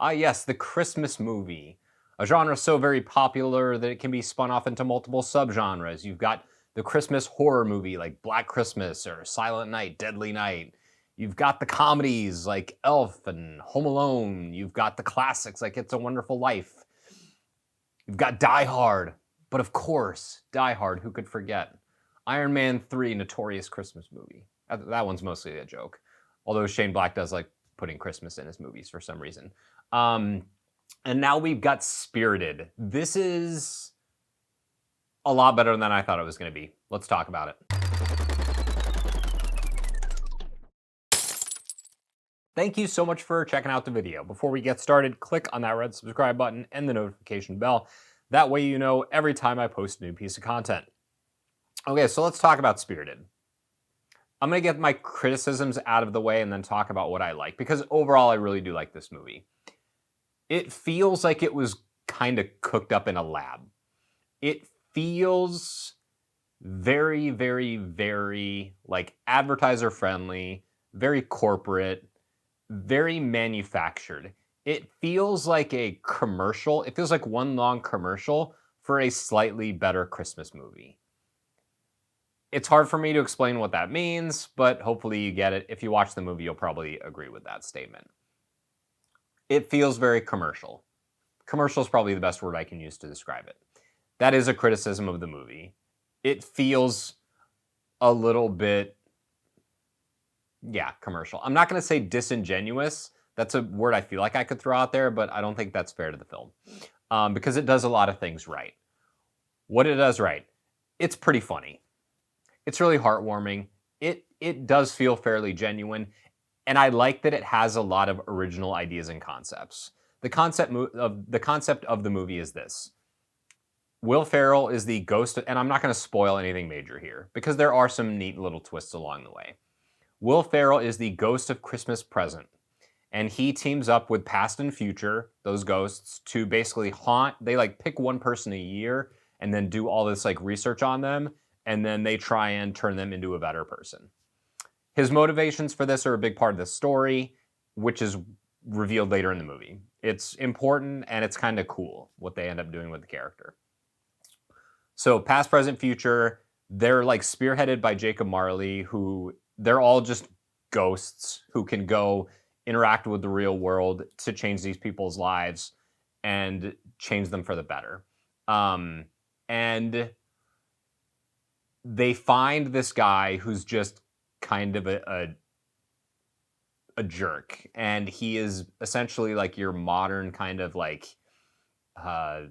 Ah, yes, the Christmas movie, a genre so very popular that it can be spun off into multiple subgenres. You've got the Christmas horror movie like Black Christmas or Silent Night, Deadly Night. You've got the comedies like Elf and Home Alone. You've got the classics like It's a Wonderful Life. You've got Die Hard, but of course, Die Hard, who could forget? Iron Man 3, Notorious Christmas Movie. That one's mostly a joke, although Shane Black does like putting Christmas in his movies for some reason. Um, and now we've got Spirited. This is a lot better than I thought it was going to be. Let's talk about it. Thank you so much for checking out the video. Before we get started, click on that red subscribe button and the notification bell. That way you know every time I post a new piece of content. Okay, so let's talk about Spirited. I'm going to get my criticisms out of the way and then talk about what I like, because overall I really do like this movie. It feels like it was kind of cooked up in a lab. It feels very, very, very like advertiser friendly, very corporate, very manufactured. It feels like a commercial. It feels like one long commercial for a slightly better Christmas movie. It's hard for me to explain what that means, but hopefully you get it. If you watch the movie, you'll probably agree with that statement. It feels very commercial. Commercial is probably the best word I can use to describe it. That is a criticism of the movie. It feels a little bit, commercial. I'm not going to say disingenuous. That's a word I feel like I could throw out there, but I don't think that's fair to the film because it does a lot of things right. What it does right, it's pretty funny. It's really heartwarming. It does feel fairly genuine, and I like that it has a lot of original ideas and concepts. The concept of the movie is this: Will Ferrell is the ghost, and I'm not going to spoil anything major here because there are some neat little twists along the way. Will Ferrell is the ghost of Christmas Present, and he teams up with past and future, those ghosts, to basically haunt. They like pick one person a year and then do all this like research on them, and then they try and turn them into a better person. His motivations for this are a big part of the story, which is revealed later in the movie. It's important and it's kind of cool what they end up doing with the character. So past, present, future, they're like spearheaded by Jacob Marley, who they're all just ghosts who can go interact with the real world to change these people's lives and change them for the better. And they find this guy who's just kind of a jerk, and he is essentially like your modern kind of like I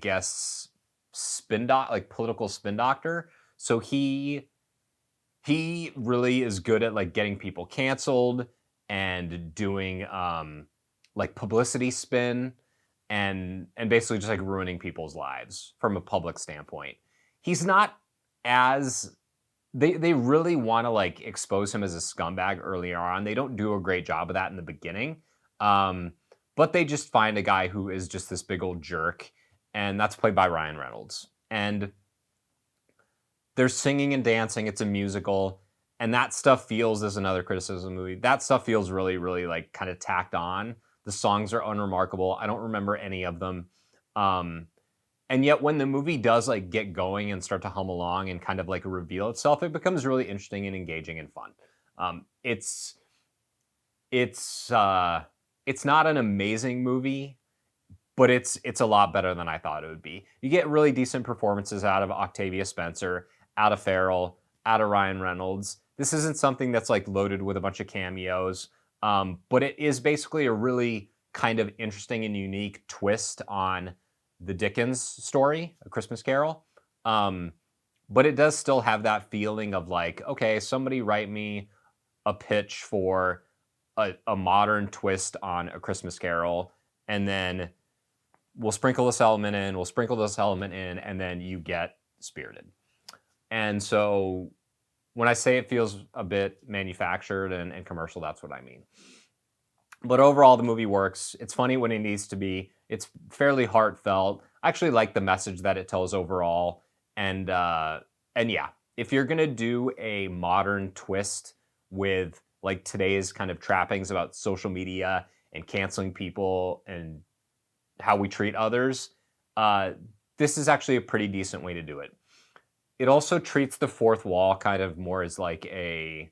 guess like political spin doctor. So he really is good at like getting people canceled and doing like publicity spin and basically just like ruining people's lives from a public standpoint. He's not as they really want to like expose him as a scumbag earlier on. They don't do a great job of that in the beginning. But they just find a guy who is just this big old jerk, and that's played by Ryan Reynolds. And there's singing and dancing. It's a musical, and that stuff feels, as another criticism movie, that stuff feels really, really like kind of tacked on. The songs are unremarkable. I don't remember any of them. And yet when the movie does like get going and start to hum along and kind of like reveal itself, it becomes really interesting and engaging and fun. It's not an amazing movie, but it's a lot better than I thought it would be. You get really decent performances out of Octavia Spencer, out of Ferrell, out of Ryan Reynolds. This isn't something that's like loaded with a bunch of cameos, but it is basically a really kind of interesting and unique twist on the Dickens story, A Christmas Carol. But it does still have that feeling of like, okay, somebody write me a pitch for a modern twist on A Christmas Carol, and then we'll sprinkle this element in, and then you get Spirited. And so when I say it feels a bit manufactured and commercial, that's what I mean. But overall, the movie works. It's funny when it needs to be. It's fairly heartfelt. I actually like the message that it tells overall. And yeah, if you're gonna do a modern twist with like today's kind of trappings about social media and canceling people and how we treat others, this is actually a pretty decent way to do it. It also treats the fourth wall kind of more as like a,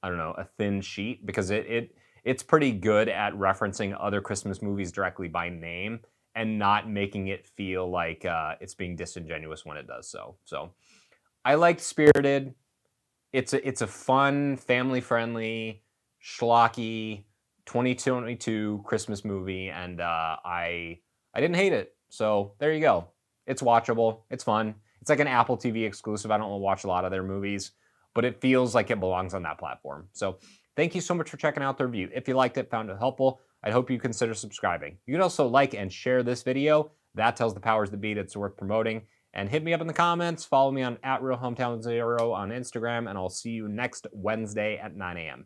I don't know, a thin sheet, because it's pretty good at referencing other Christmas movies directly by name and not making it feel like it's being disingenuous when it does so. So I liked Spirited. It's a fun, family-friendly, schlocky 2022 Christmas movie, and I didn't hate it. So there you go. It's watchable. It's fun. It's like an Apple TV exclusive. I don't watch a lot of their movies, but it feels like it belongs on that platform. So thank you so much for checking out the review. If you liked it, found it helpful, I'd hope you consider subscribing. You can also like and share this video. That tells the powers that be that it's worth promoting. And hit me up in the comments. Follow me on @RealHometownZero on Instagram, and I'll see you next Wednesday at 9 a.m.